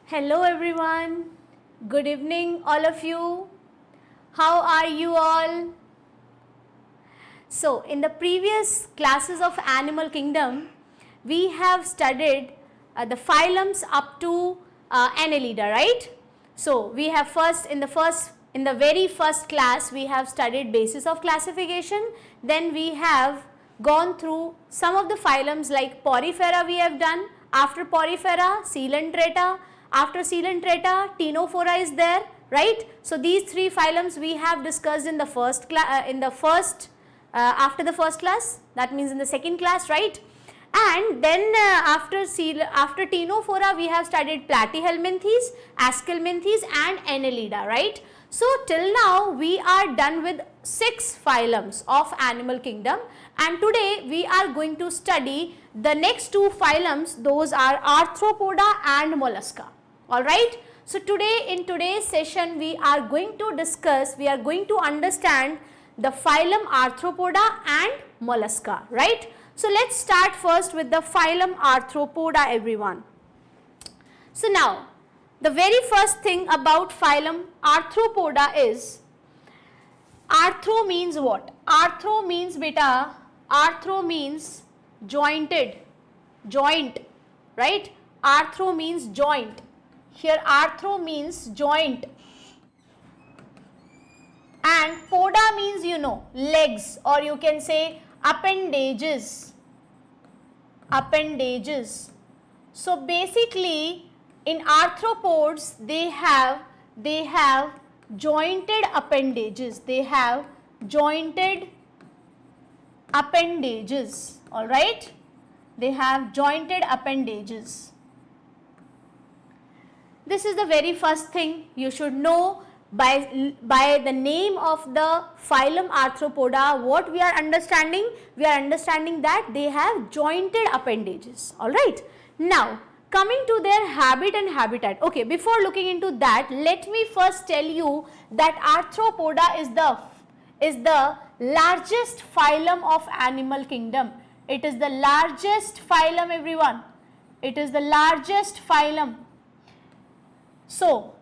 Hello everyone, good evening all of you. How are you all? So in the previous classes of animal kingdom, we have studied the phylums up to Annelida, right? So we have in the very first class we have studied basis of classification. Then we have gone through some of the phylums like Porifera we have done. After Porifera, Coelenterata. After Coelenterata, Ctenophora is there, right? So these three phylums we have discussed in the first class, after the first class, that means in the second class, right? And then after Ctenophora we have studied Platyhelminthes, Aschelminthes and Annelida, right? So till now we are done with 6 phylums of animal kingdom, and today we are going to study the next 2 phylums. Those are Arthropoda and Mollusca. Alright. So today in today's session we are going to understand the phylum Arthropoda and Mollusca, right? So let's start first with the phylum Arthropoda, everyone. So now the very first thing about phylum Arthropoda is, arthro means what? Arthro means jointed, joint, right? Arthro means joint. Here arthro means joint, and poda means legs, or you can say appendages. So basically in arthropods they have jointed appendages. All right, they have jointed appendages. This is the very first thing you should know. By the name of the phylum Arthropoda, what we are understanding? We are understanding that they have jointed appendages. Alright. Now, coming to their habit and habitat. Okay, before looking into that, let me first tell you that Arthropoda is the largest phylum of animal kingdom. It is the largest phylum, everyone. It is the largest phylum. So,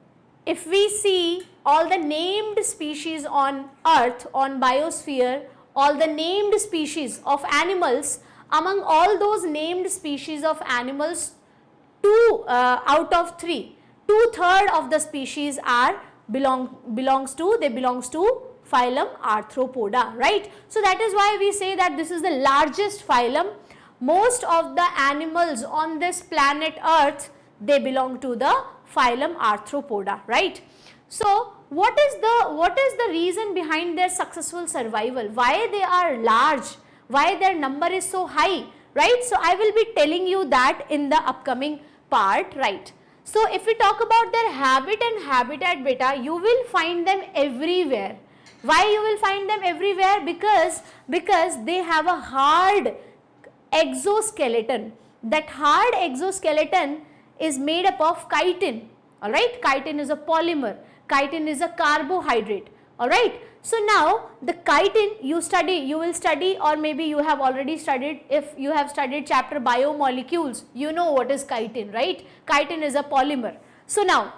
if we see all the named species on earth, on biosphere, all the named species of animals, among all those named species of animals, 2 out of 3, 2/3 of the species belongs to phylum Arthropoda, right? So that is why we say that this is the largest phylum. Most of the animals on this planet earth, they belong to the phylum Arthropoda, right? So what is the reason behind their successful survival? Why they are large? Why their number is so high, right? So I will be telling you that in the upcoming part, right? So if we talk about their habit and habitat, beta, you will find them everywhere. Why you will find them everywhere? Because they have a hard exoskeleton. That hard exoskeleton is made up of chitin. Alright, chitin is a polymer, chitin is a carbohydrate. Alright, so now the chitin you will study, or maybe you have already studied. If you have studied chapter biomolecules, you know what is chitin, right? Chitin is a polymer. So now,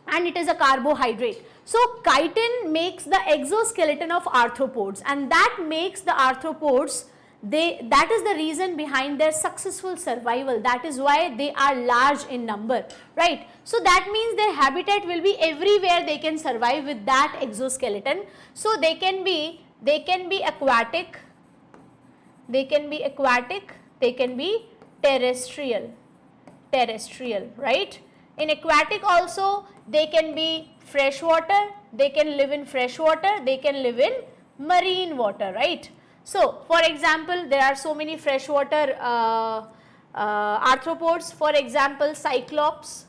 and it is a carbohydrate. So chitin makes the exoskeleton of arthropods, and that makes the arthropods, that is the reason behind their successful survival. That is why they are large in number, right? So that means their habitat will be everywhere. They can survive with that exoskeleton. So they can be aquatic, they can be terrestrial, right? In aquatic also they can be freshwater, they can live in freshwater, they can live in marine water, right? So, for example, there are so many freshwater arthropods. For example, Cyclops,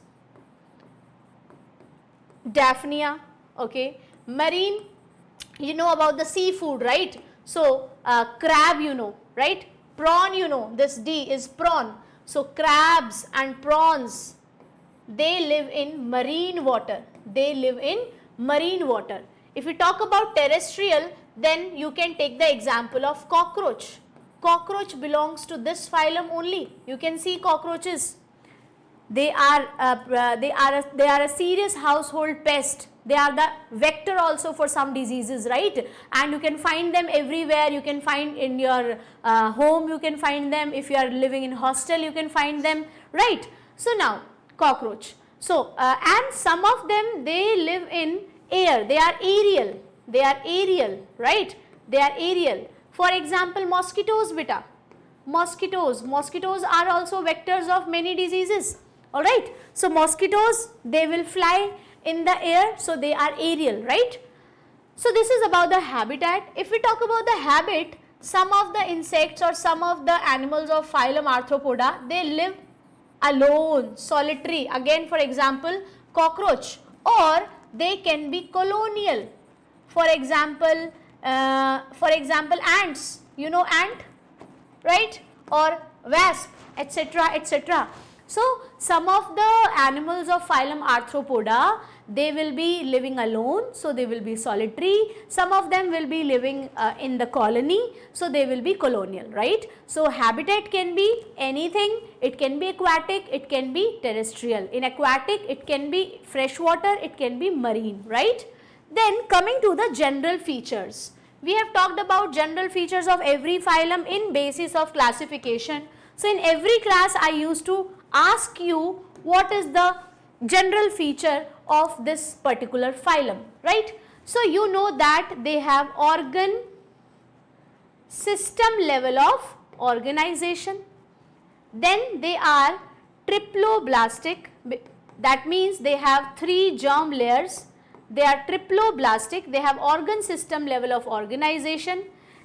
Daphnia, okay. Marine, you know about the seafood, right? So, crab, you know, right? Prawn, you know, this D is prawn. So, crabs and prawns, they live in marine water. If we talk about terrestrial, then you can take the example of cockroach. Cockroach belongs to this phylum only. You can see cockroaches. They are a serious household pest. They are the vector also for some diseases, right? And you can find them everywhere. You can find in your home, you can find them. If you are living in hostel, you can find them, right? So now cockroach. So and some of them, they live in air. They are aerial. They are aerial, right? They are aerial. For example, mosquitoes, beta. Mosquitoes are also vectors of many diseases. Alright, so mosquitoes, they will fly in the air, so they are aerial, right? So this is about the habitat. If we talk about the habit, some of the insects or some of the animals of phylum Arthropoda, they live alone, solitary. Again, for example, cockroach, or they can be colonial. For example, ants. You know ant, right? Or wasp, etc., etc. So some of the animals of phylum Arthropoda, they will be living alone, so they will be solitary. Some of them will be living in the colony, so they will be colonial, right? So habitat can be anything. It can be aquatic, it can be terrestrial. In aquatic, it can be freshwater, it can be marine, right? Then coming to the general features. We have talked about general features of every phylum in basis of classification. So in every class, I used to ask you what is the general feature of this particular phylum, right? So you know that they have organ system level of organization. Then they are triploblastic, that means they have 3 germ layers. They are triploblastic, they have organ system level of organization.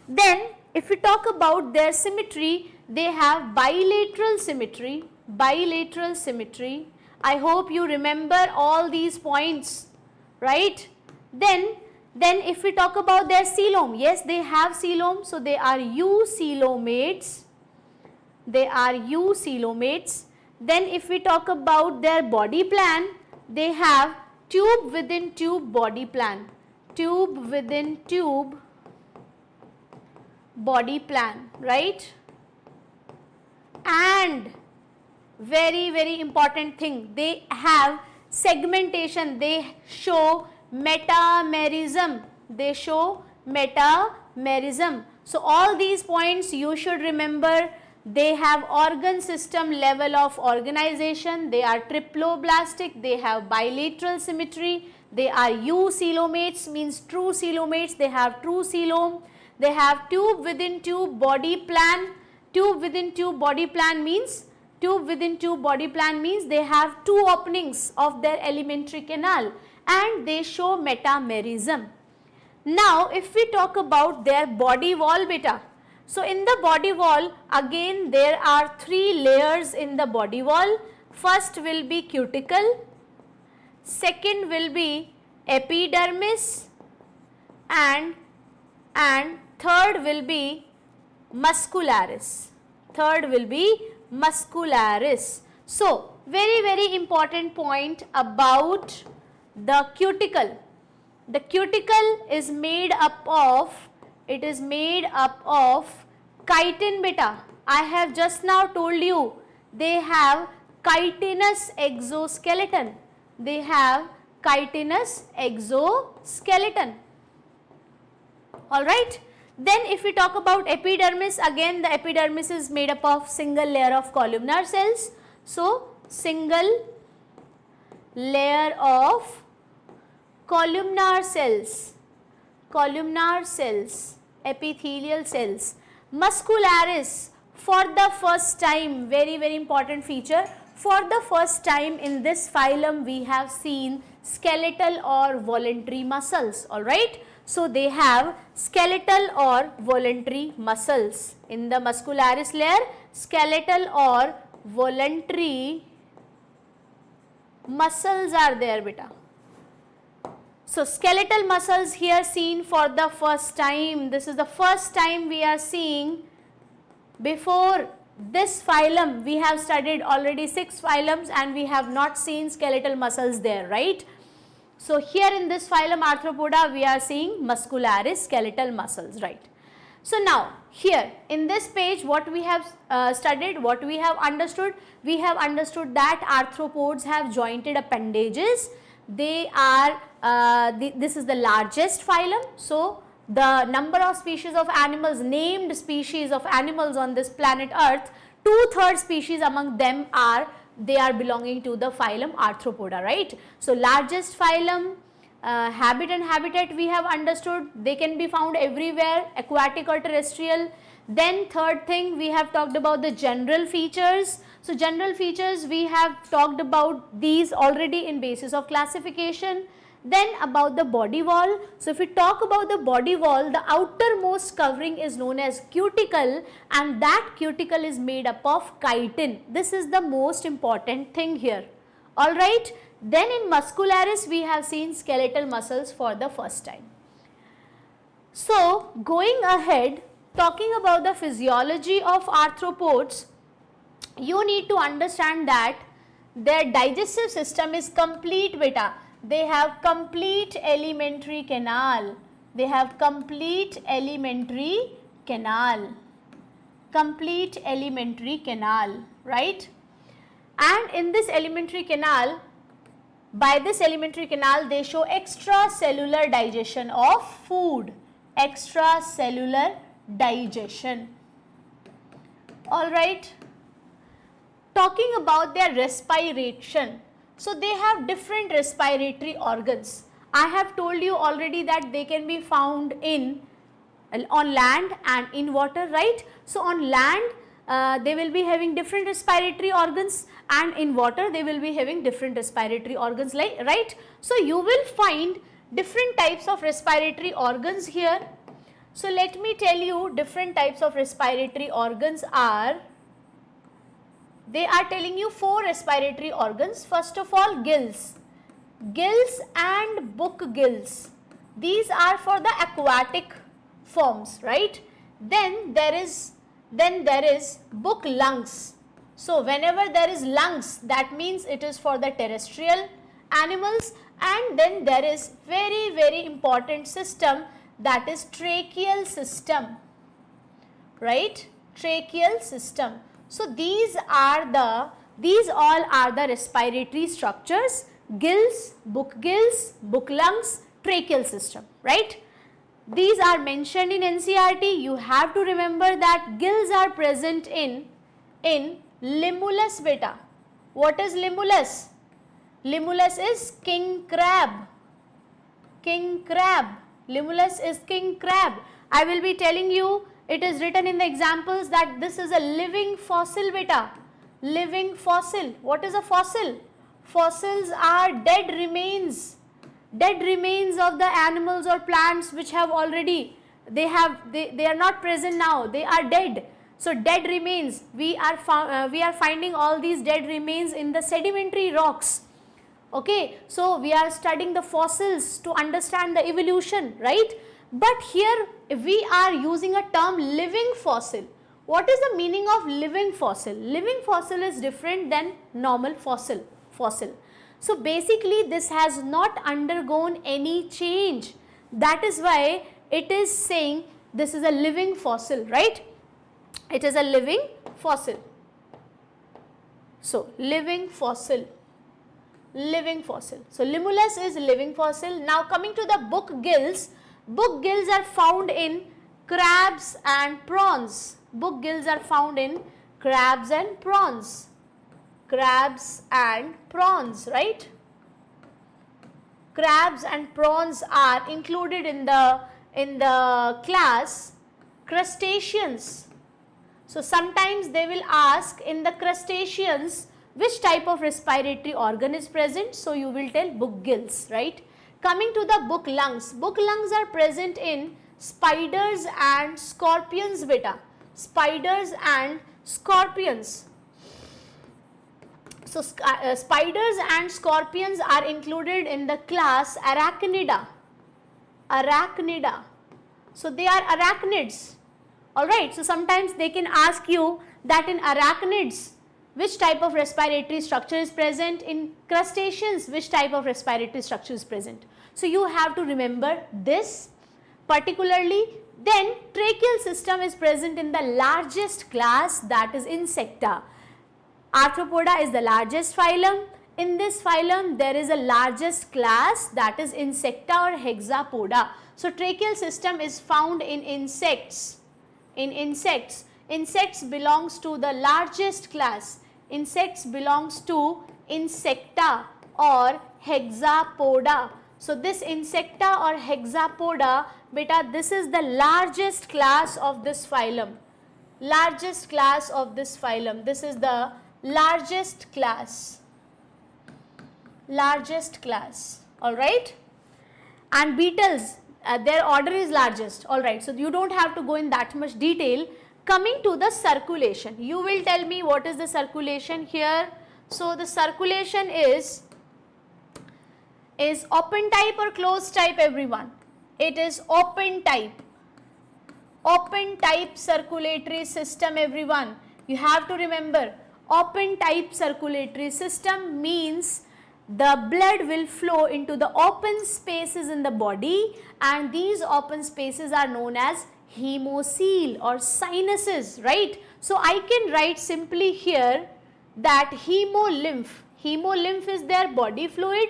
Then if we talk about their symmetry, they have bilateral symmetry. Bilateral symmetry. I hope you remember all these points, right? Then if we talk about their coelom, yes, they have coelom, so they are eucoelomates. They are eucoelomates. Then if we talk about their body plan, they have tube within tube body plan. Tube within tube body plan, right? And very important thing, they have segmentation. They show metamerism. They show metamerism. So all these points you should remember. They have organ system level of organization. They are triploblastic. They have bilateral symmetry. They are eucoelomates, means true coelomates. They have true coelom. They have tube within tube body plan. Tube within tube body plan means they have 2 openings of their alimentary canal, and they show metamerism. Now if we talk about their body wall, beta. So in the body wall, again there are 3 layers in the body wall. First will be cuticle, second will be epidermis, and third will be muscularis. Third will be muscularis. So very important point about the cuticle. The cuticle is made up of, it is made up of chitin, beta. I have just now told you they have chitinous exoskeleton. They have chitinous exoskeleton. Alright. Then if we talk about epidermis, again the epidermis is made up of single layer of columnar cells. So single layer of columnar cells, epithelial cells. Muscularis, for the first time, very important feature, for the first time in this phylum we have seen skeletal or voluntary muscles, alright. So they have skeletal or voluntary muscles. In the muscularis layer, skeletal or voluntary muscles are there, beta. So skeletal muscles here seen for the first time. This is the first time we are seeing. Before this phylum, we have studied already 6 phylums and we have not seen skeletal muscles there, right? So here in this phylum Arthropoda, we are seeing muscularis skeletal muscles, right? So now here in this page what we have studied, what we have understood that arthropods have jointed appendages. They are, this is the largest phylum. So the number of species of animals, named species of animals on this planet Earth, 2/3 species among them are, they are belonging to the phylum Arthropoda, right. So largest phylum, habit and habitat we have understood, they can be found everywhere, aquatic or terrestrial. Then third thing, we have talked about the general features. So general features we have talked about these already in basis of classification. Then about the body wall. So if we talk about the body wall, the outermost covering is known as cuticle, and that cuticle is made up of chitin. This is the most important thing here. Alright. Then in muscularis we have seen skeletal muscles for the first time. So going ahead, talking about the physiology of arthropods, you need to understand that their digestive system is complete beta. They have complete alimentary canal. They have complete alimentary canal. Complete alimentary canal, right? And in this alimentary canal, by this alimentary canal, they show extracellular digestion of food. Extracellular digestion. Alright. Talking about their respiration. So they have different respiratory organs. I have told you already that they can be found on land and in water, right. So on land they will be having different respiratory organs, and in water they will be having different respiratory organs, like, right. So you will find different types of respiratory organs here. So let me tell you, different types of respiratory organs are, they are telling you 4 respiratory organs. First of all, gills. Gills and book gills. These are for the aquatic forms, right. Then there is book lungs. So whenever there is lungs, that means it is for the terrestrial animals. And then there is very important system, that is tracheal system, right. Tracheal system. So these all are the respiratory structures: gills, book lungs, tracheal system, right. These are mentioned in NCERT. You have to remember that gills are present in limulus beta. What is limulus? Limulus is king crab. King crab. Limulus is king crab. I will be telling you, it is written in the examples that this is a living fossil beta. Living fossil. What is a fossil? Fossils are dead remains. Dead remains of the animals or plants which have already, they are not present now, they are dead. So dead remains, we are finding all these dead remains in the sedimentary rocks. Okay, so we are studying the fossils to understand the evolution, right. But here we are using a term living fossil. What is the meaning of living fossil? Living fossil is different than normal fossil. So basically this has not undergone any change. That is why it is saying this is a living fossil, right. It is a living fossil. So living fossil. Living fossil. So limulus is living fossil. Now coming to the book gills. Book gills are found in crabs and prawns. Book gills are found in crabs and prawns. Crabs and prawns, right. Crabs and prawns are included in the class crustaceans. So sometimes they will ask in the crustaceans which type of respiratory organ is present. So you will tell book gills, right. Coming to the book lungs. Book lungs are present in spiders and scorpions beta. Spiders and scorpions. So spiders and scorpions are included in the class arachnida. Arachnida. So they are arachnids. Alright, so sometimes they can ask you that in arachnids which type of respiratory structure is present, in crustaceans which type of respiratory structure is present. So you have to remember this, particularly Then tracheal system is present in the largest class, that is Insecta. Arthropoda is the largest phylum. In this phylum there is a largest class, that is Insecta or Hexapoda. So tracheal system is found in insects. In insects, insects belongs to the largest class. Insects belongs to Insecta or Hexapoda. So this Insecta or Hexapoda, beta, this is the largest class of this phylum. Largest class of this phylum. This is the largest class. Largest class. Alright. And beetles, their order is largest. Alright. So you don't have to go in that much detail. Coming to the circulation. You will tell me what is the circulation here. So the circulation is open type or closed type, everyone? It is open type. Open type circulatory system, everyone. You have to remember, open type circulatory system means the blood will flow into the open spaces in the body, and these open spaces are known as hemocoel or sinuses, right? So I can write simply here that hemolymph is their body fluid.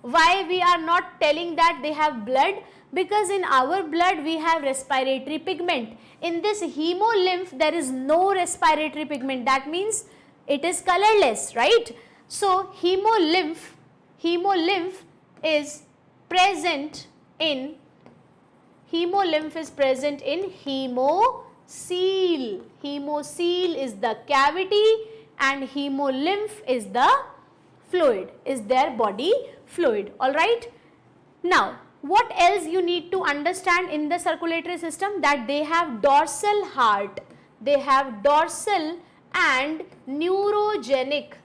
Why we are not telling that they have blood? Because in our blood we have respiratory pigment. In this hemolymph there is no respiratory pigment. That means it is colorless, right? So hemolymph is present in hemocoel. Hemocoel is the cavity and hemolymph is the fluid, is their body fluid. Alright. Now what else you need to understand in the circulatory system? That they have dorsal heart. They have dorsal and neurogenic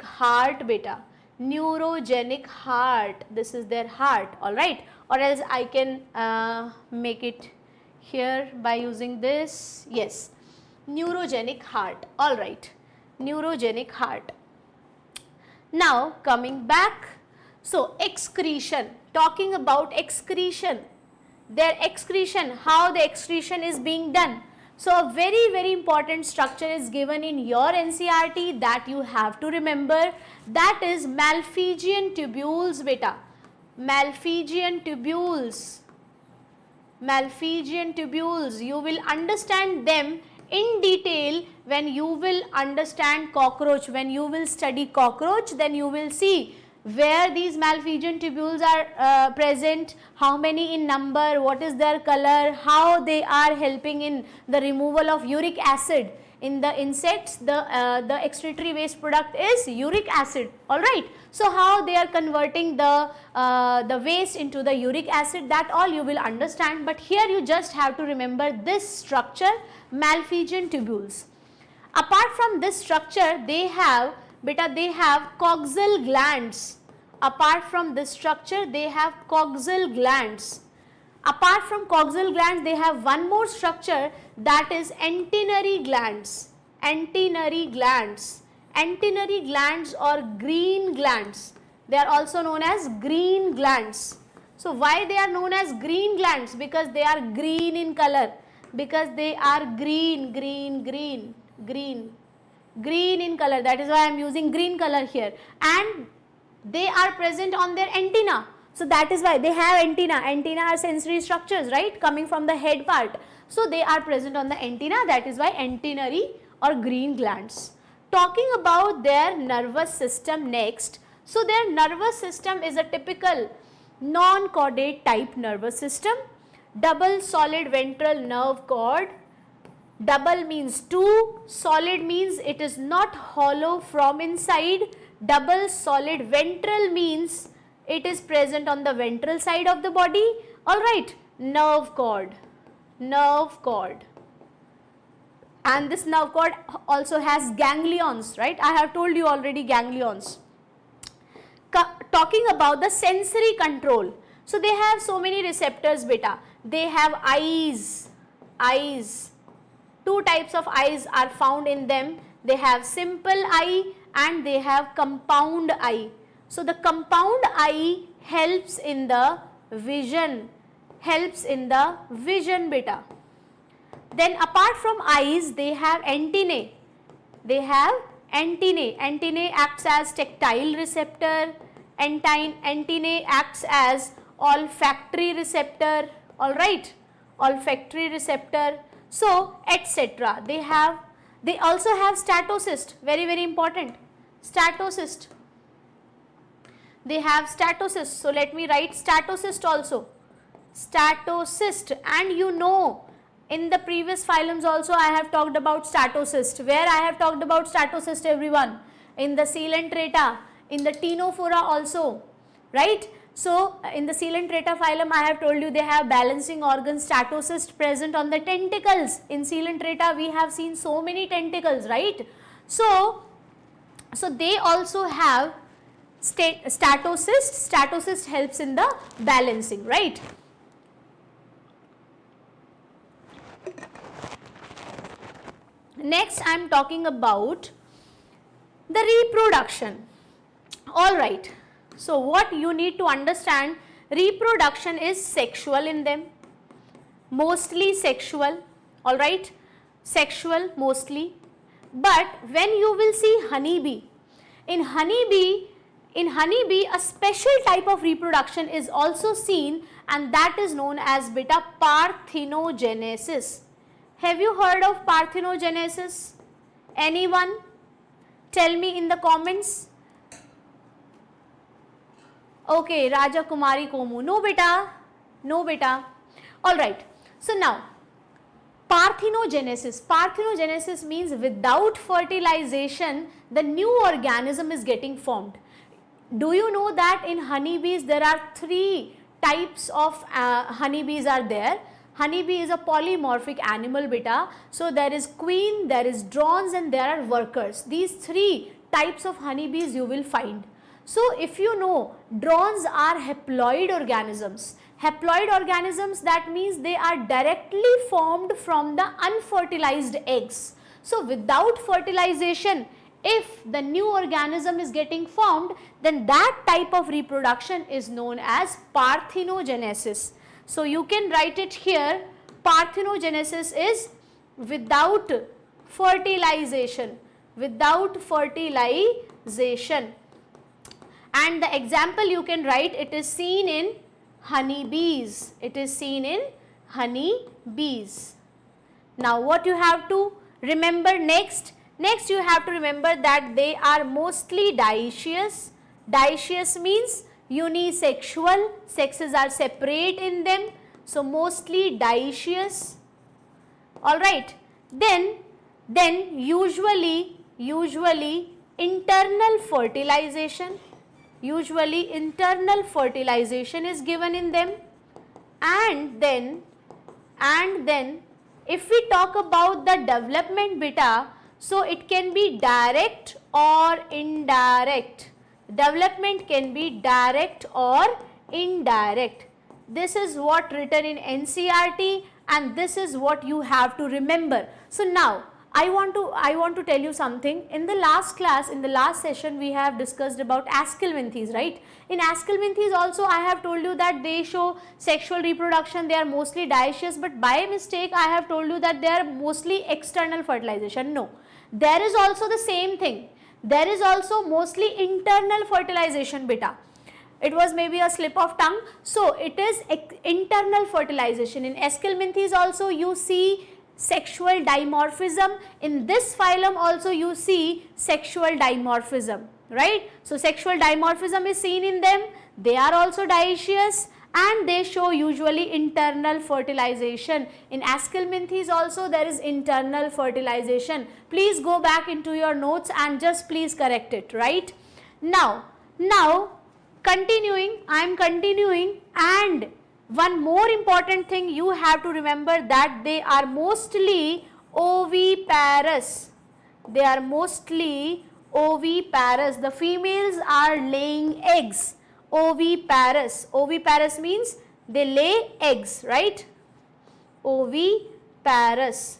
heart, beta. Neurogenic heart. This is their heart. Alright. Or else I can make it here by using this. Yes. Neurogenic heart. Alright. Neurogenic heart. Now coming back. So excretion. Talking about excretion. Their excretion. How the excretion is being done. So a very important structure is given in your NCERT that you have to remember. That is Malpighian tubules, beta. Malpighian tubules. Malpighian tubules. You will understand them in detail when you will understand cockroach. When you will study cockroach, then you will see where these Malpighian tubules are present, how many in number, what is their color, how they are helping in the removal of uric acid. In the insects, the excretory waste product is uric acid. Alright. So how they are converting the waste into the uric acid, that all you will understand. But here you just have to remember this structure, Malpighian tubules. Apart from this structure, they have coxal glands. Apart from this structure, they have coxal glands. Apart from coxal glands, they have one more structure, that is antennary glands. Antennary glands. Antennary glands or green glands. They are also known as green glands. So why they are known as green glands? Because they are green in color. Because they are green in color. That is why I am using green color here. And they are present on their antenna. So that is why they have antenna. Antenna are sensory structures, right, coming from the head part. So they are present on the antenna. That is why antennary or green glands. Talking about their nervous system next. So their nervous system is a typical non-caudate type nervous system. Double solid ventral nerve cord. Double means two, solid means it is not hollow from inside. Double solid ventral means it is present on the ventral side of the body. Alright, nerve cord. And this nerve cord also has ganglions, right? I have told you already ganglions. Talking about the sensory control. So they have so many receptors, beta. They have eyes. Two types of eyes are found in them. They have simple eye and they have compound eye. So the compound eye helps in the vision, helps in the vision beta. Then apart from eyes, they have antennae. They have antennae. Antennae acts as tactile receptor. Antennae acts as olfactory receptor. Alright, olfactory receptor. So etc. They also have statocyst. Very, very important. Statocyst. They have statocyst. So let me write statocyst also. Statocyst. And you know, in the previous phylums also I have talked about statocyst. Where I have talked about statocyst, everyone? In the coelenterata, in the ctenophora also, right? So in the coelenterata phylum I have told you they have balancing organ statocyst present on the tentacles. In coelenterata we have seen so many tentacles, right? So they also have statocyst. Statocyst helps in the balancing, right? Next I am talking about the reproduction. Alright, so what you need to understand, reproduction is sexual in them, mostly sexual, alright, sexual mostly. But when you will see honeybee, in honeybee a special type of reproduction is also seen, and that is known as beta parthenogenesis. Have you heard of parthenogenesis? Anyone? Tell me in the comments. Okay, Raja Kumari Komu. No beta. No beta. Alright. So now, parthenogenesis. Parthenogenesis means without fertilization, the new organism is getting formed. Do you know that in honeybees there are 3 types of honeybees are there? Honeybee is a polymorphic animal beta. So there is queen, there is drones, and there are workers. These 3 types of honeybees you will find. So if you know, drones are haploid organisms. Haploid organisms, that means they are directly formed from the unfertilized eggs. So without fertilization, if the new organism is getting formed, then that type of reproduction is known as parthenogenesis. So you can write it here, parthenogenesis is without fertilization, without fertilization. And the example you can write, it is seen in honeybees, it is seen in honeybees. Now what you have to remember next? Next you have to remember that they are mostly dioecious. Dioecious means unisexual, sexes are separate in them, so mostly dioecious. Alright, then usually internal fertilization, is given in them. And then if we talk about the development beta, so it can be direct or indirect. Development can be direct or indirect. This is what written in NCERT, and this is what you have to remember. So now I want to tell you something. In the last class, in the last session, we have discussed about Ascalminthes, right? In Ascalminthes also I have told you that they show sexual reproduction, they are mostly dioecious, but by mistake I have told you that they are mostly external fertilization. No, there is also the same thing. There is also mostly internal fertilization beta. It was maybe a slip of tongue. So it is internal fertilization. In Ascalminthes also you see sexual dimorphism. In this phylum also you see sexual dimorphism, right? So sexual dimorphism is seen in them. They are also dioecious and they show usually internal fertilization. In Ascalminthes also there is internal fertilization. Please go back into your notes and just please correct it, right? Now continuing, I am continuing, and one more important thing you have to remember, that they are mostly oviparous. They are mostly oviparous. The females are laying eggs. Oviparous. Oviparous means they lay eggs, right? Oviparous.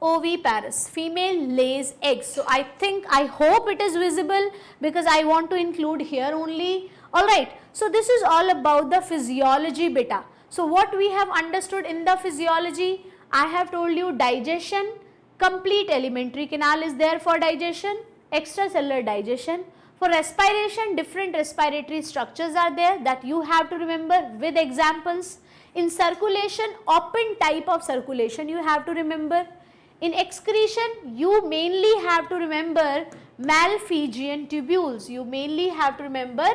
Oviparous. Female lays eggs. So I hope it is visible, because I want to include here only. Alright, so this is all about the physiology beta. So what we have understood in the physiology, I have told you digestion, complete alimentary canal is there for digestion, extracellular digestion. For respiration, different respiratory structures are there that you have to remember with examples. In circulation, open type of circulation you have to remember. In excretion, you mainly have to remember Malpighian tubules. You mainly have to remember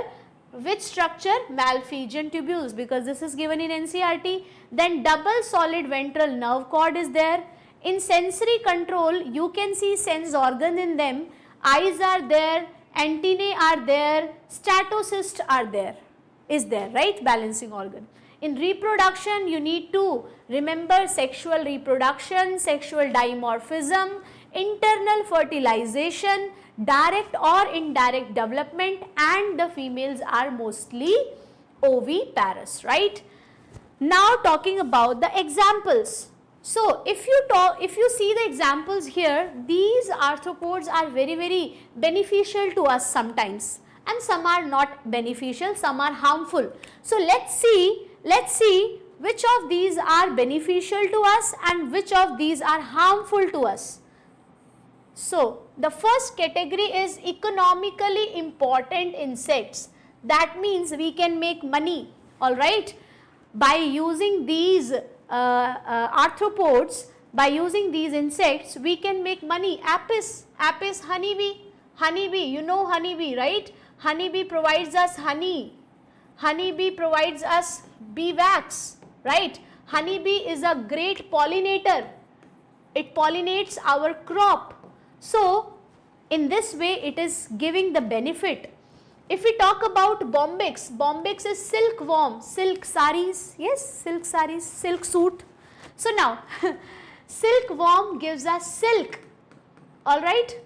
which structure? Malpighian tubules, because this is given in NCERT. Then double solid ventral nerve cord is there. In sensory control, you can see sense organ in them. Eyes are there, antennae are there, statocysts are there, is there, right? Balancing organ. In reproduction, you need to remember sexual reproduction, sexual dimorphism, internal fertilization, direct or indirect development, and the females are mostly oviparous, right? Now talking about the examples. So if you see the examples here, these arthropods are very beneficial to us sometimes, and some are not beneficial, some are harmful. So let's see which of these are beneficial to us and which of these are harmful to us. So the first category is economically important insects. That means we can make money, alright, by using these arthropods. By using these insects we can make money. Apis, honeybee, you know honeybee, right? Honeybee provides us honey, honeybee provides us bee wax, right? Honeybee is a great pollinator, it pollinates our crop. So in this way it is giving the benefit. If we talk about bombyx, bombyx is silkworm, silk saris, yes, silk saris, silk suit. So now silkworm gives us silk, alright.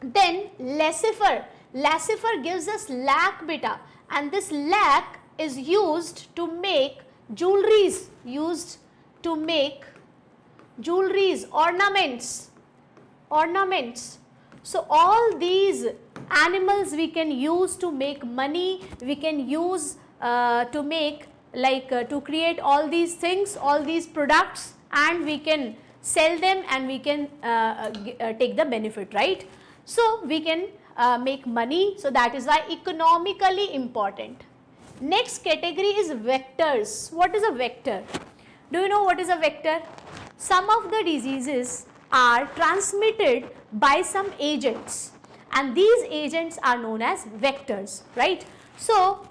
Then lacifer, lacifer gives us lac beta, and this lac is used to make jewelries, ornaments. So all these animals we can use to make money, we can use to make to create all these things, all these products, and we can sell them and we can take the benefit, right? So we can make money, so that is why economically important. Next category is vectors. What is a vector? Do you know what is a vector? Some of the diseases are transmitted by some agents, and these agents are known as vectors, right? So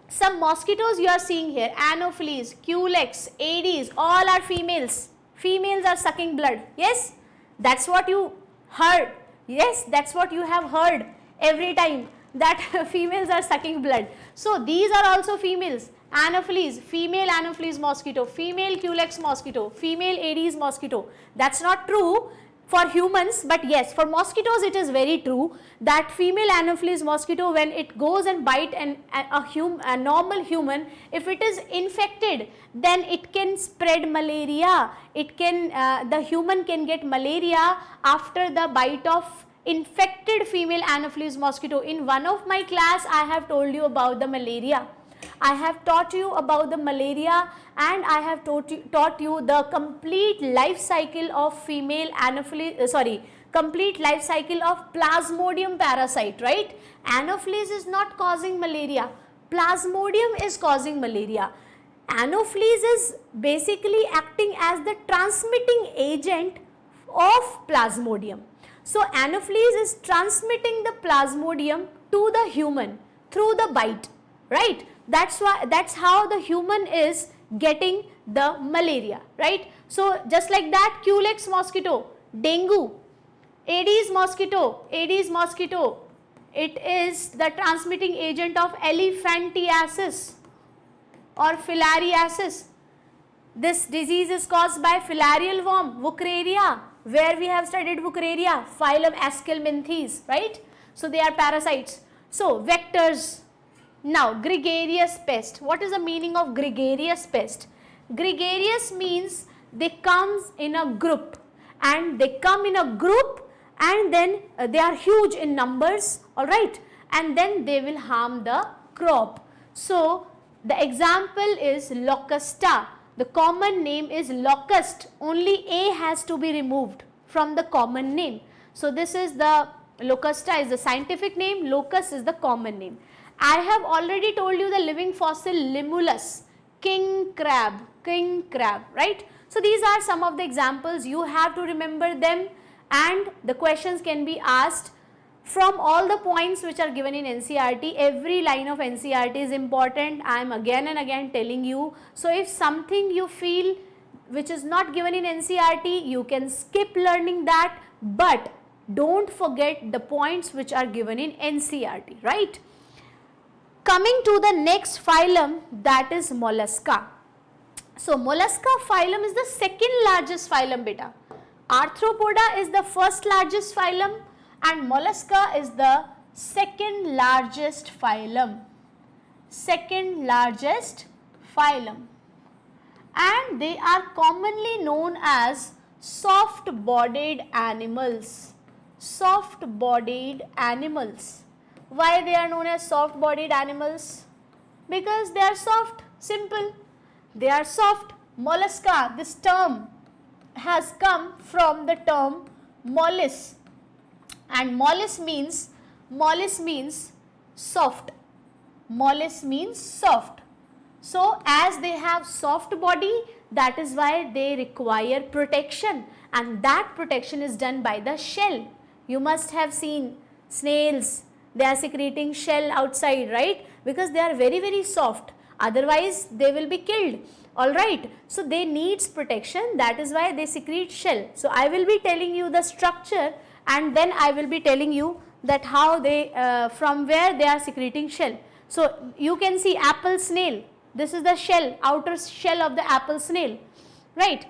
some mosquitoes you are seeing here, Anopheles, Culex, Aedes, all are females. Females are sucking blood. Yes, that's what you heard. Yes, that's what you have heard every time, that females are sucking blood. So these are also females. Anopheles, female Anopheles mosquito, female Culex mosquito, female Aedes mosquito. That's not true for humans, but yes, for mosquitoes it is very true that female Anopheles mosquito, when it goes and bite a normal human, if it is infected, then it can spread malaria. It can the human can get malaria after the bite of infected female Anopheles mosquito. In one of my class I have told you about the malaria. I have taught you about the malaria, and I have taught you the complete life cycle of female Anopheles, complete life cycle of Plasmodium parasite, right? Anopheles is not causing malaria, Plasmodium is causing malaria. Anopheles is basically acting as the transmitting agent of Plasmodium. So Anopheles is transmitting the Plasmodium to the human through the bite, right? That's how the human is getting the malaria, right? So just like that, Culex mosquito, dengue, Aedes mosquito, it is the transmitting agent of elephantiasis or filariasis. This disease is caused by filarial worm, Wuchereria, where we have studied Wuchereria, phylum Aschelminthes, right? So they are parasites. So vectors. Now gregarious pest. What is the meaning of gregarious pest? Gregarious means they come in a group, and then they are huge in numbers, alright, and then they will harm the crop. So the example is locusta. The common name is locust. Only A has to be removed from the common name. So this is the locusta is the scientific name, locust is the common name. I have already told you the living fossil Limulus, king crab, right? So these are some of the examples. You have to remember them, and the questions can be asked from all the points which are given in NCERT. Every line of NCERT is important. I am again and again telling you. So if something you feel which is not given in NCERT, you can skip learning that, but don't forget the points which are given in NCERT, right? Coming to the next phylum, that is Mollusca. So Mollusca phylum is the second largest phylum, beta. Arthropoda is the first largest phylum and Mollusca is the second largest phylum. And they are commonly known as soft-bodied animals. Why they are known as soft-bodied animals? Because they are soft, simple. They are soft. Mollusca, this term has come from the term mollis, and mollis means soft. So as they have soft body, that is why they require protection, and that protection is done by the shell. You must have seen snails. They are secreting shell outside, right? Because they are very, very soft. Otherwise, they will be killed. Alright. So, they needs protection. That is why they secrete shell. So, I will be telling you the structure, and then I will be telling you that how they, from where they are secreting shell. So, you can see apple snail. This is the shell, outer shell of the apple snail, right?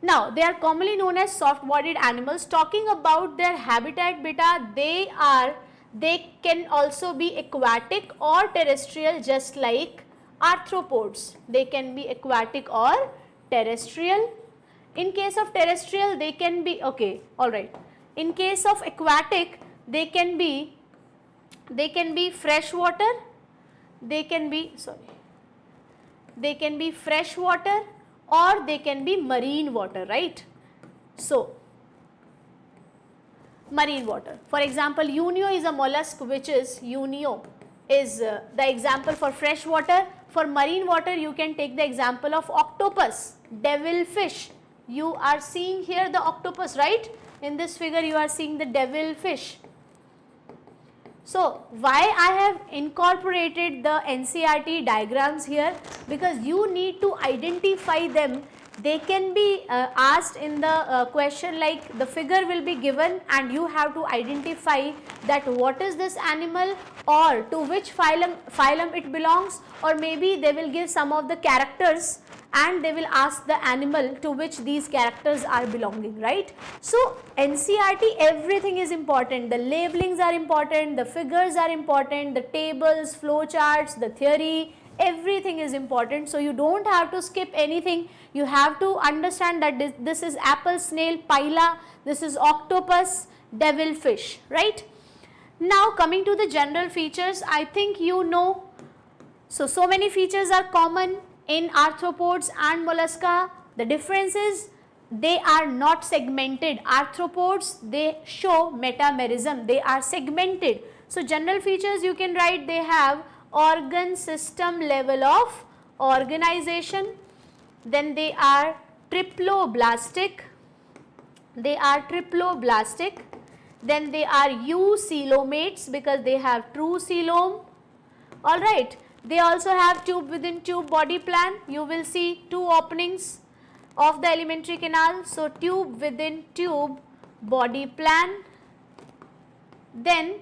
Now, they are commonly known as soft-bodied animals. Talking about their habitat, beta, they can also be aquatic or terrestrial, just like arthropods. They can be aquatic or terrestrial. In case of terrestrial, they can be, okay, alright. In case of aquatic, they can be freshwater, they can be freshwater or they can be marine water, right? So, marine water. For example, Unio is a mollusk, which is Unio is the example for fresh water. For marine water, you can take the example of octopus, devilfish. You are seeing here the octopus, right? In this figure, you are seeing the devilfish. So, why I have incorporated the NCERT diagrams here? Because you need to identify them. They can be asked in the question, like the figure will be given and you have to identify that what is this animal or to which phylum it belongs, or maybe they will give some of the characters and they will ask the animal to which these characters are belonging, right? So, NCERT, everything is important. The labelings are important, the figures are important, the tables, flow charts, the theory, everything is important. So, you don't have to skip anything. You have to understand that this is apple snail, pila, this is octopus, devilfish, right? Now, coming to the general features, I think you know. So many features are common in arthropods and mollusca. The difference is they are not segmented. Arthropods, they show metamerism, they are segmented. So, general features you can write, they have organ system level of organization, then they are triploblastic, then they are eucoelomates because they have true coelom, alright. They also have tube within tube body plan. You will see two openings of the alimentary canal. So, tube within tube body plan. Then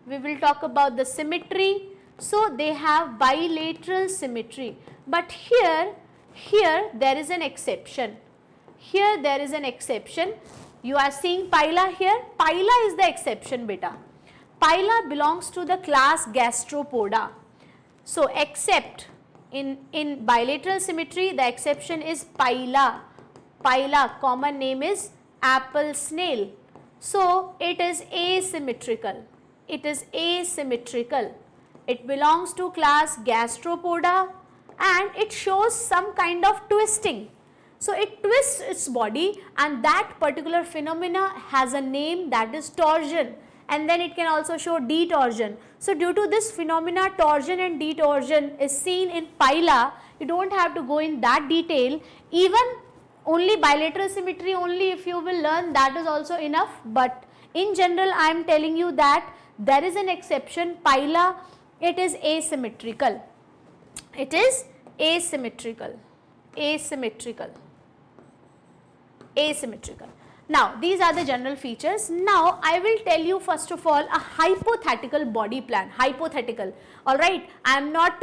we will talk about the symmetry. So, they have bilateral symmetry, but here there is an exception. You are seeing pila here. Pila is the exception, beta. Pila belongs to the class Gastropoda. So, except in bilateral symmetry, the exception is pila. Pila, common name is apple snail. So, it is asymmetrical. It belongs to class Gastropoda and it shows some kind of twisting. So it twists its body and that particular phenomena has a name, that is torsion, and then it can also show detorsion. So due to this phenomena, torsion and detorsion is seen in phyla. You do not have to go in that detail, even only bilateral symmetry only if you will learn, that is also enough, but in general I am telling you that there is an exception. Phyla, it is asymmetrical. It is asymmetrical. Now these are the general features. Now I will tell you first of all a hypothetical body plan. Hypothetical, alright. I am not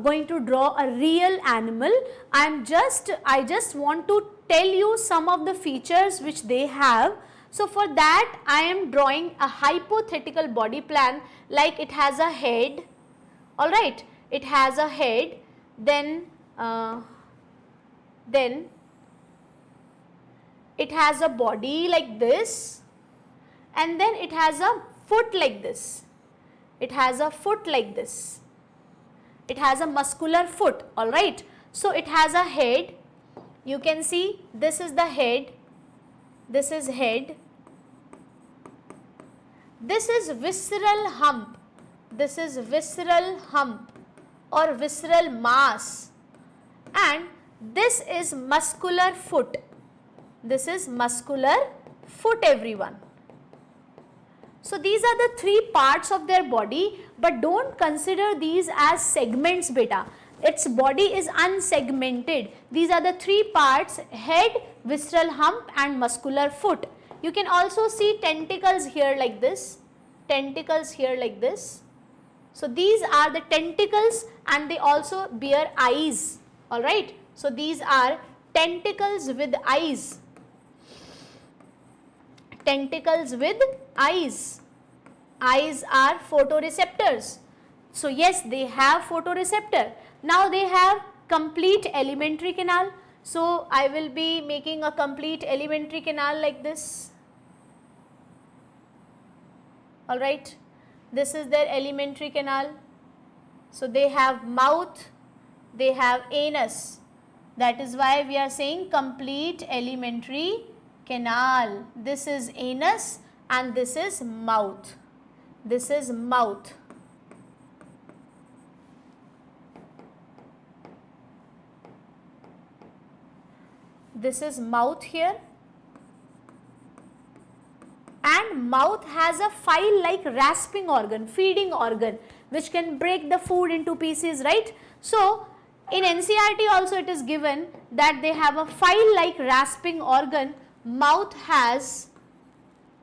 going to draw a real animal. I just want to tell you some of the features which they have. So for that I am drawing a hypothetical body plan, like it has a head, alright. It has a head, then it has a body like this, and then it has a foot like this. It has a foot like this. It has a muscular foot, alright. So it has a head. You can see this is the head. This is head. This is visceral hump. This is visceral hump or visceral mass, and this is muscular foot. This is muscular foot, everyone. So these are the three parts of their body, but don't consider these as segments, beta. Its body is unsegmented. These are the three parts: head, visceral hump and muscular foot. You can also see tentacles here like this, tentacles here like this. So these are the tentacles and they also bear eyes, alright. So these are tentacles with eyes. Tentacles with eyes. Eyes are photoreceptors. So yes, they have photoreceptor. Now they have complete alimentary canal. So I will be making a complete alimentary canal like this. Alright. This is their alimentary canal. So they have mouth, they have anus. That is why we are saying complete alimentary canal. This is anus and this is mouth. This is mouth. This is mouth here. And mouth has a file-like rasping organ, feeding organ, which can break the food into pieces, right? So in NCERT also it is given that they have a file-like rasping organ. Mouth has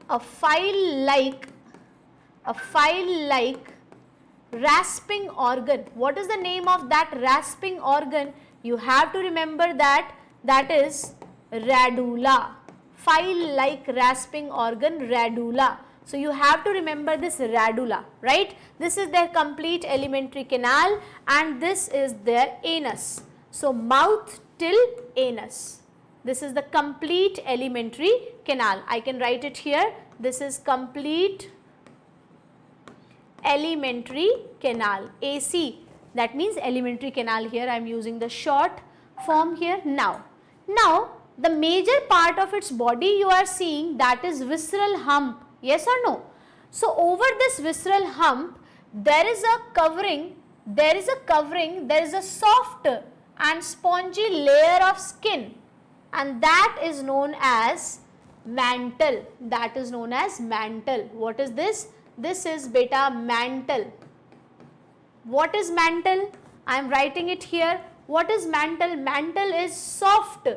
a file-like rasping organ. What is the name of that rasping organ? You have to remember that is radula. File-like rasping organ, radula. So you have to remember this radula, right? This is their complete alimentary canal and this is their anus. So mouth till anus. This is the complete alimentary canal. I can write it here. This is complete alimentary canal, AC. That means alimentary canal here. I am using the short form here. Now the major part of its body you are seeing, that is visceral hump, yes or no? So over this visceral hump there is a covering, there is a soft and spongy layer of skin, and that is known as mantle. That is known as mantle. What is this? This is beta mantle. What is mantle? I am writing it here. What is mantle? Mantle is soft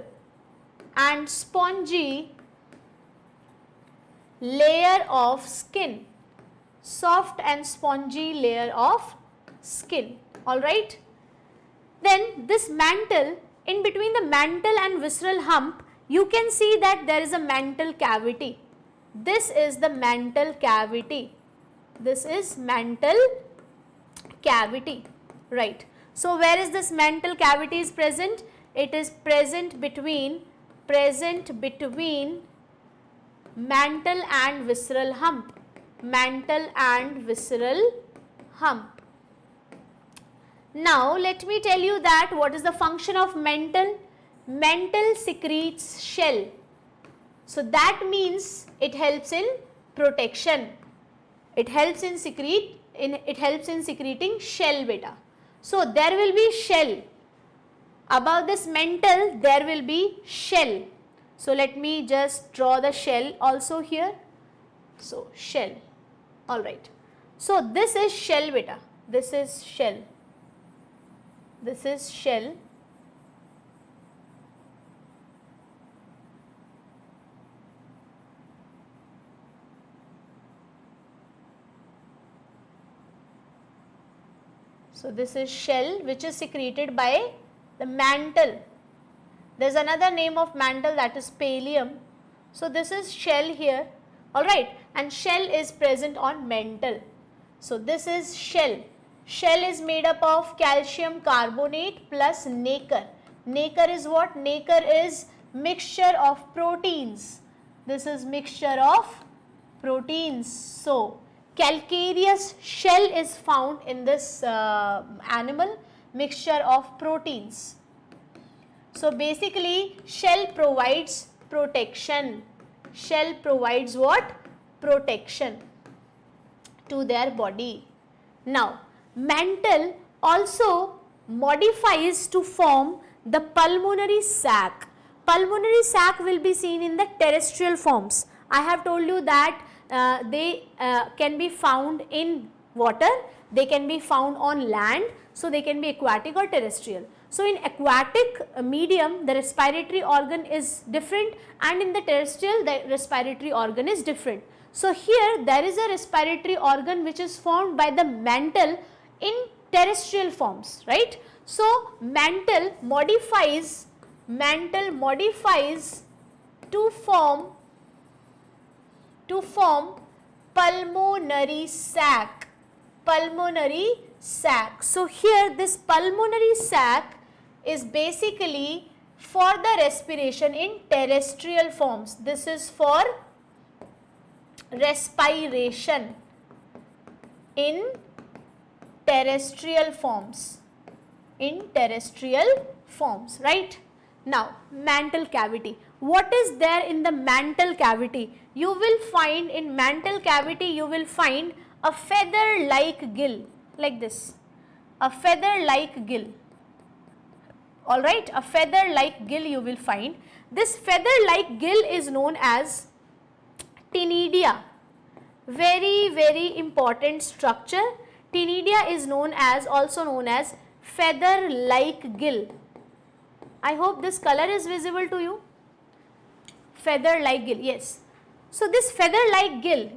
and spongy layer of skin. Soft and spongy layer of skin. Alright. Then this mantle, in between the mantle and visceral hump, you can see that there is a mantle cavity. This is the mantle cavity. This is mantle cavity. Right. So where is this mantle cavity is present? It is present between mantle and visceral hump. Mantle and visceral hump. Now let me tell you that what is the function of mantle. Mantle secretes shell. So that means it helps in protection. It helps in secreting shell beta. So there will be shell. Above this mantle there will be shell. So let me just draw the shell also here. So shell. Alright. So this is shell beta. This is shell. This is shell. So this is shell which is secreted by the mantle. There is another name of mantle, that is pallium. So this is shell here, alright, and shell is present on mantle. So this is shell. Shell is made up of calcium carbonate plus nacre. Nacre is what? Nacre is mixture of proteins. This is mixture of proteins. So calcareous shell is found in this animal, mixture of proteins. So basically shell provides protection. Shell provides what? Protection to their body. Now mantle also modifies to form the pulmonary sac. Pulmonary sac will be seen in the terrestrial forms. I have told you that they can be found in water, they can be found on land, so they can be aquatic or terrestrial. So in aquatic medium the respiratory organ is different, and in the terrestrial the respiratory organ is different. So here there is a respiratory organ which is formed by the mantle in terrestrial forms, right. So mantle modifies to form pulmonary sac. So here this pulmonary sac is basically for the respiration in terrestrial forms. This is for respiration in terrestrial forms, right. Now mantle cavity. What is there in the mantle cavity? You will find in mantle cavity, you will find a feather like gill, like this, a feather like gill, alright, a feather like gill you will find. This feather like gill is known as Ctenidia. Very important structure. Ctenidia is also known as feather like gill. I hope this color is visible to you. Feather like gill, yes. So this feather like gill,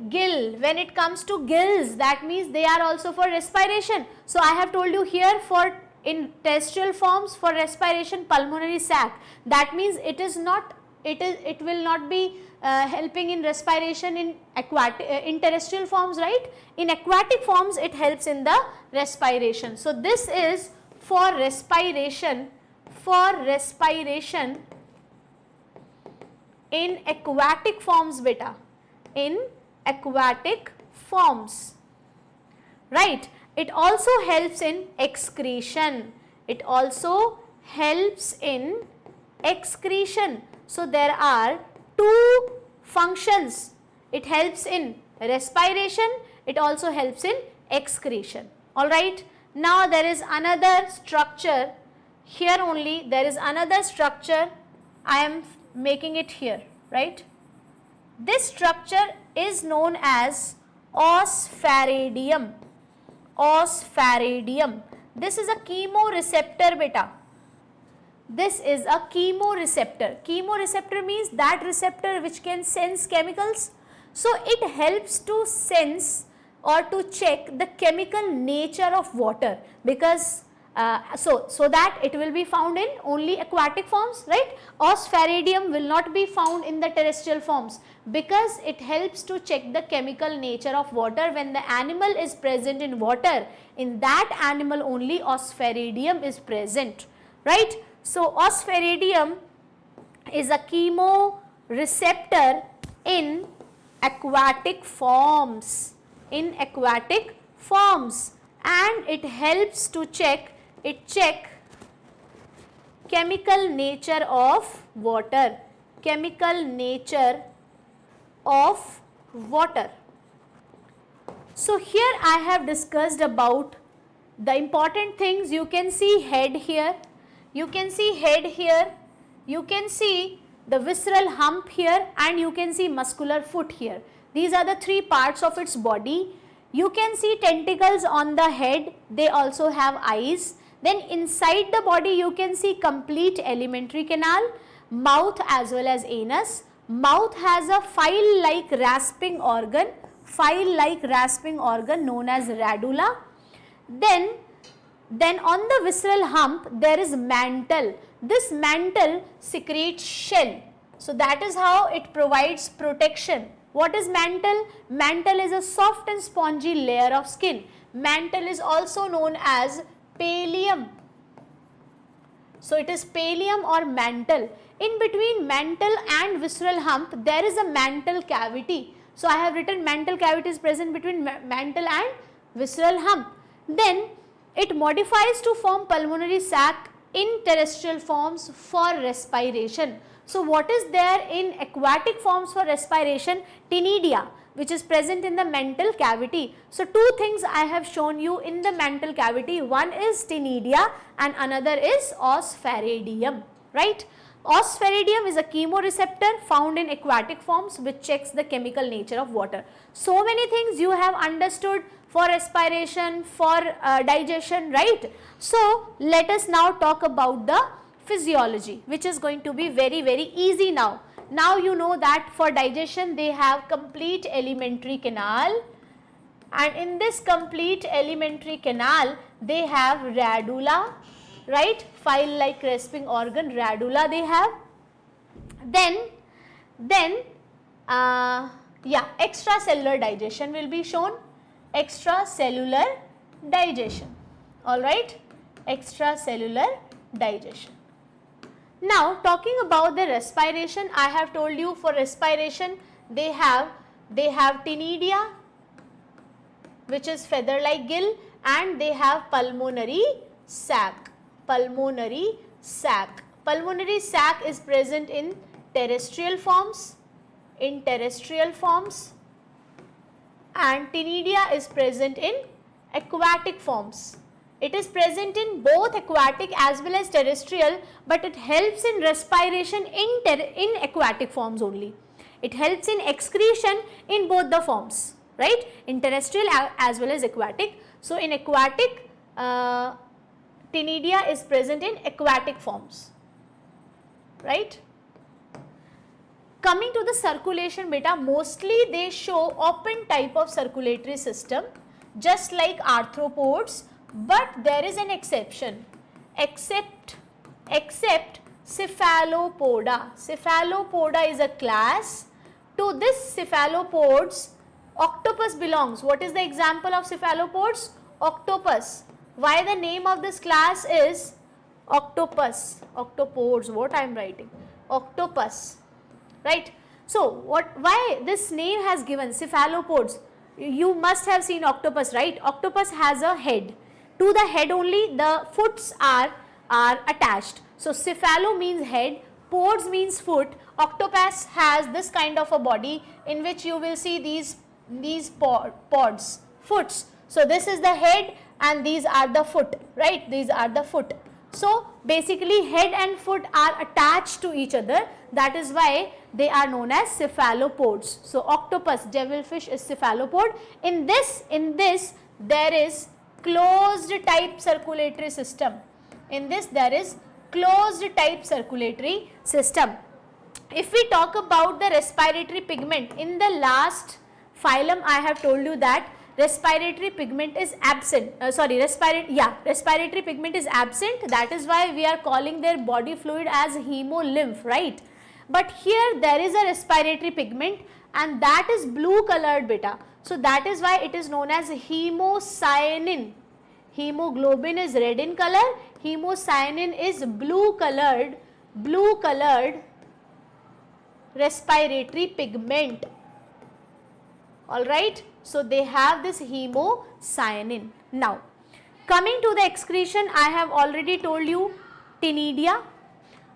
when it comes to gills, that means they are also for respiration. So I have told you here for in terrestrial forms for respiration pulmonary sac, that means it will not be helping in respiration in terrestrial forms, right. In aquatic forms it helps in the respiration. So this is for respiration in aquatic forms beta, in aquatic forms, right. It also helps in excretion. So there are two functions. It helps in respiration, it also helps in excretion, alright. Now there is another structure here, only there is another structure, I am making it here, right. This structure is known as osphaриdium. This is a chemoreceptor beta. This is a chemoreceptor. Chemoreceptor means that receptor which can sense chemicals. So it helps to sense or to check the chemical nature of water, because so that it will be found in only aquatic forms, right. Osphaриdium will not be found in the terrestrial forms, because it helps to check the chemical nature of water. When the animal is present in water, in that animal only osphaриdium is present, right. So osphaриdium is a chemoreceptor in aquatic forms, and it helps to check it check chemical nature of water, chemical nature of water. So here I have discussed about the important things. You can see head here, you can see head here, you can see the visceral hump here, and you can see muscular foot here. These are the three parts of its body. You can see tentacles on the head, they also have eyes. Then inside the body you can see complete alimentary canal, mouth as well as anus. Mouth has a file-like rasping organ, file-like rasping organ known as radula. Then on the visceral hump there is mantle. This mantle secretes shell. So that is how it provides protection. What is mantle? Mantle is a soft and spongy layer of skin. Mantle is also known as pallium. So it is pallium or mantle. In between mantle and visceral hump there is a mantle cavity. So I have written mantle cavity is present between mantle and visceral hump. Then it modifies to form pulmonary sac in terrestrial forms for respiration. So what is there in aquatic forms for respiration? Ctenidia, which is present in the mantle cavity. So two things I have shown you in the mantle cavity. One is ctenidia and another is osphaeridium, right? Osphaeridium is a chemoreceptor found in aquatic forms which checks the chemical nature of water. So many things you have understood for respiration, for digestion, right? So let us now talk about the physiology, which is going to be very easy now. Now you know that for digestion they have complete alimentary canal, and in this complete alimentary canal they have radula, right? File-like rasping organ, radula they have. Then extracellular digestion will be shown. Extracellular digestion, all right, extracellular digestion. Now talking about the respiration, I have told you for respiration they have ctenidia, which is feather-like gill, and they have pulmonary sac. Pulmonary sac. Pulmonary sac is present in terrestrial forms, and ctenidia is present in aquatic forms. It is present in both aquatic as well as terrestrial, but it helps in respiration in aquatic forms only. It helps in excretion in both the forms, right? In terrestrial as well as aquatic. So in aquatic, ctenidia is present in aquatic forms, right? Coming to the circulation beta, mostly they show open type of circulatory system just like arthropods, but there is an exception, except cephalopoda. Cephalopoda is a class. To this cephalopods, octopus belongs. What is the example of cephalopods? Octopus. Why the name of this class is octopus? Octopods, what I am writing? Octopus, right? So why this name has given cephalopods? You must have seen octopus, right? Octopus has a head. To the head only the foots are attached. So cephalo means head, pods means foot. Octopus has this kind of a body in which you will see these pods, foots. So this is the head and these are the foot, right? These are the foot. So basically head and foot are attached to each other. That is why they are known as cephalopods. So octopus, devilfish is cephalopod. In this there is closed type circulatory system. In this there is closed type circulatory system. If we talk about the respiratory pigment, in the last phylum I have told you that respiratory pigment is absent. Respiratory pigment is absent. That is why we are calling their body fluid as hemolymph, right? But here there is a respiratory pigment and that is blue colored beta. So that is why it is known as hemocyanin. Hemoglobin is red in color, hemocyanin is blue colored respiratory pigment. All right. So they have this hemocyanin. Now Coming to the excretion, I have already told you Ctenidia.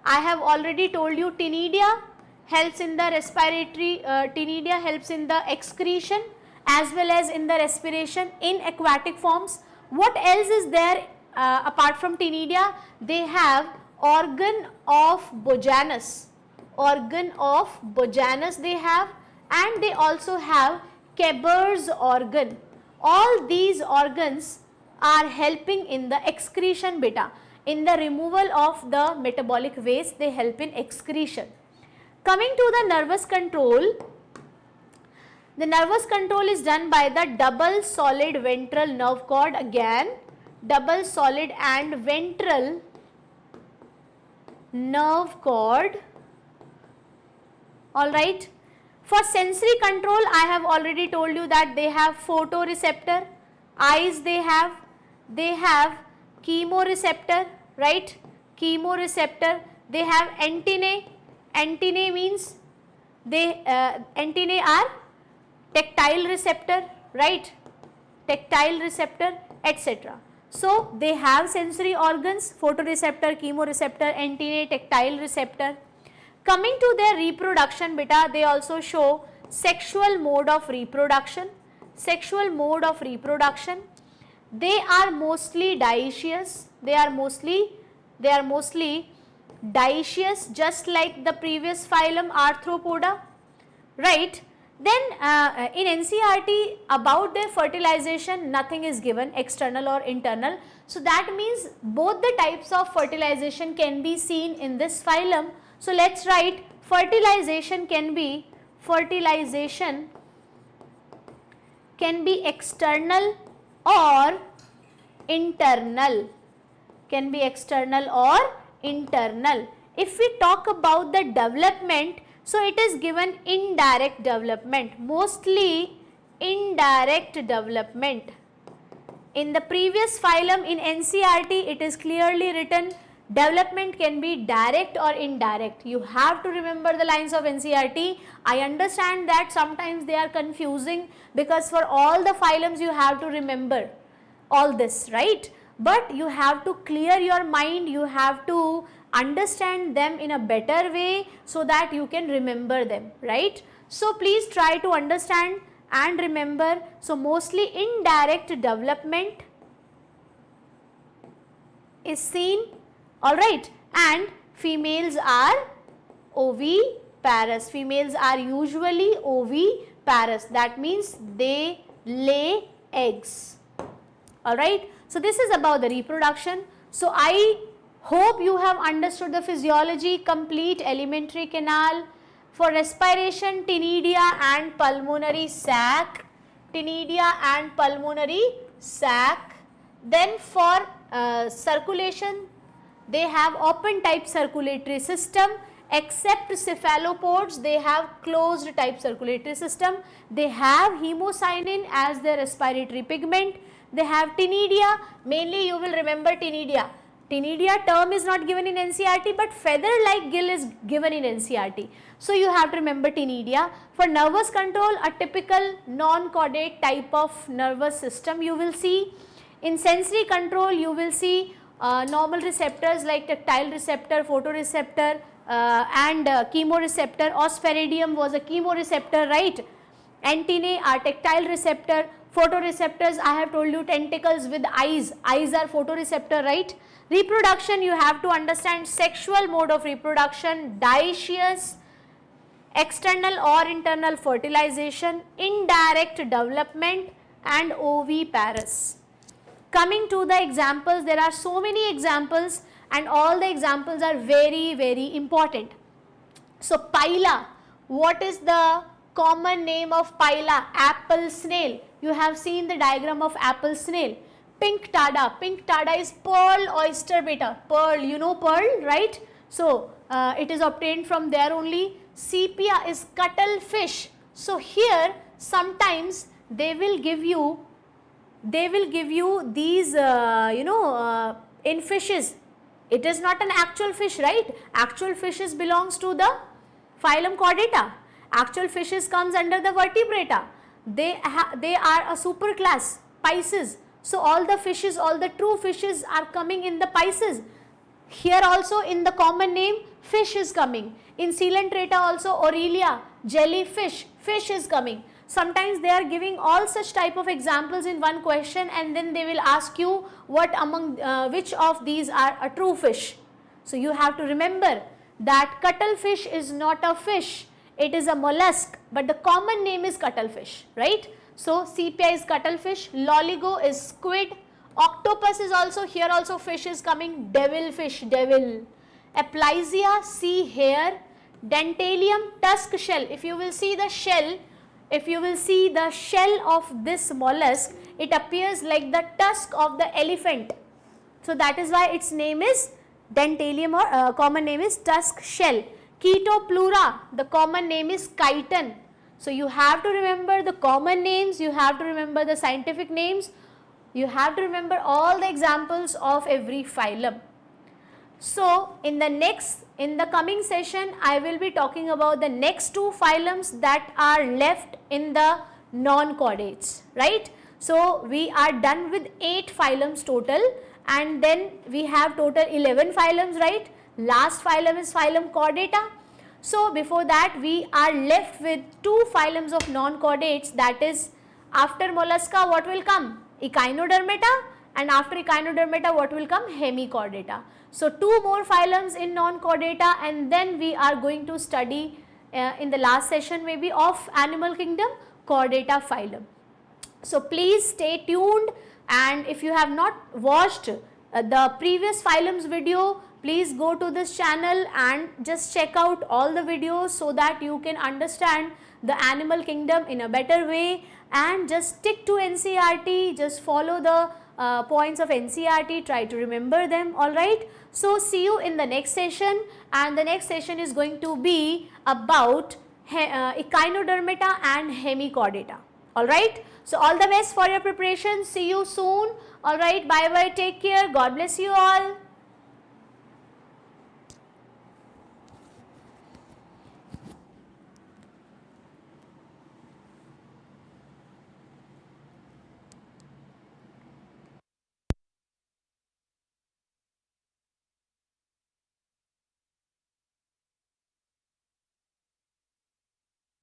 I have already told you Ctenidia helps in the respiratory, Ctenidia helps in the excretion as well as in the respiration in aquatic forms. What else is there apart from Ctenidia? They have organ of Bojanus, they have, and they also have Keber's organ. All these organs are helping in the excretion beta. In the removal of the metabolic waste, they help in excretion. Coming to the nervous control, the nervous control is done by the double solid ventral nerve cord. Again, double solid and ventral nerve cord. Alright. For sensory control, I have already told you that they have photoreceptor, eyes they have chemoreceptor, right, chemoreceptor, they have antennae, antennae means antennae are tactile receptor, right, tactile receptor, etc. So, they have sensory organs, photoreceptor, chemoreceptor, antennae, tactile receptor. Coming to their reproduction beta, they also show sexual mode of reproduction, They are mostly dioecious, just like the previous phylum Arthropoda, right. Then in NCERT about their fertilization nothing is given, external or internal. So that means both the types of fertilization can be seen in this phylum. So let us write fertilization can be external or internal, If we talk about the development, so it is given indirect development, mostly indirect development. In the previous phylum in NCERT, it is clearly written development can be direct or indirect. You have to remember the lines of NCERT. I understand that sometimes they are confusing because for all the phylums you have to remember all this, right? But you have to clear your mind, you have to understand them in a better way so that you can remember them, right? So please try to understand and remember. So mostly indirect development is seen, alright, and females are oviparous, females are usually oviparous, that means they lay eggs, alright. So this is about the reproduction. So I hope you have understood the physiology, complete alimentary canal. For respiration, Ctenidia and pulmonary sac, Then for circulation, they have open type circulatory system, except cephalopods, they have closed type circulatory system. They have hemocyanin as their respiratory pigment. They have Ctenidia, mainly you will remember Ctenidia. Ctenidia term is not given in NCERT, but feather-like gill is given in NCERT. So you have to remember Ctenidia. For nervous control, a typical non-caudate type of nervous system you will see. In sensory control, you will see normal receptors like tactile receptor, photoreceptor and chemoreceptor. Osphaeridium was a chemoreceptor, right? Antennae are tactile receptor. Photoreceptors, I have told you, tentacles with eyes are photoreceptor, right? Reproduction, you have to understand sexual mode of reproduction, dioecious, external or internal fertilization, indirect development and oviparous. Coming to the examples, there are so many examples and all the examples are very, very important. So pila, what is the common name of pila? Apple snail. You have seen the diagram of apple snail. Pink tada is pearl oyster beta. Pearl, you know pearl, right? So it is obtained from there only. Sepia is cuttlefish. So here sometimes they will give you these in fishes. It is not an actual fish, right? Actual fishes belongs to the phylum Chordata. Actual fishes comes under the vertebrata. They are a superclass, Pisces. So all the fishes, all the true fishes are coming in the Pisces. Here also in the common name, fish is coming. In Coelenterata also Aurelia, jellyfish, fish is coming. Sometimes they are giving all such type of examples in one question, and then they will ask you what among which of these are a true fish. So you have to remember that cuttlefish is not a fish, it is a mollusk, but the common name is cuttlefish, right? So sepia is cuttlefish, loligo is squid, octopus is also, here also fish is coming, devilfish, devil, aplysia, sea hare, dentalium, tusk shell. If you will see the shell, of this mollusk, it appears like the tusk of the elephant. So that is why its name is dentalium, or common name is tusk shell. Chaetopleura, the common name is chiton. So you have to remember the common names, you have to remember the scientific names, you have to remember all the examples of every phylum. So in the coming session, I will be talking about the next two phylums that are left in the non-chordates, right? So we are done with 8 phylums total, and then we have total 11 phylums, right? Last phylum is Phylum Chordata. So before that, we are left with 2 phylums of non-chordates, that is, after Mollusca what will come? Echinodermata, and after Echinodermata what will come? Hemichordata. So 2 more phylums in non-chordata, and then we are going to study in the last session maybe of animal kingdom, Chordata phylum. So please stay tuned, and if you have not watched the previous phylums video, please go to this channel and just check out all the videos so that you can understand the animal kingdom in a better way, and just stick to NCERT, just follow the points of NCERT, try to remember them, alright. So see you in the next session, and the next session is going to be about Echinodermata and Hemichordata, alright. So all the best for your preparation, see you soon, alright, bye bye, take care, God bless you all.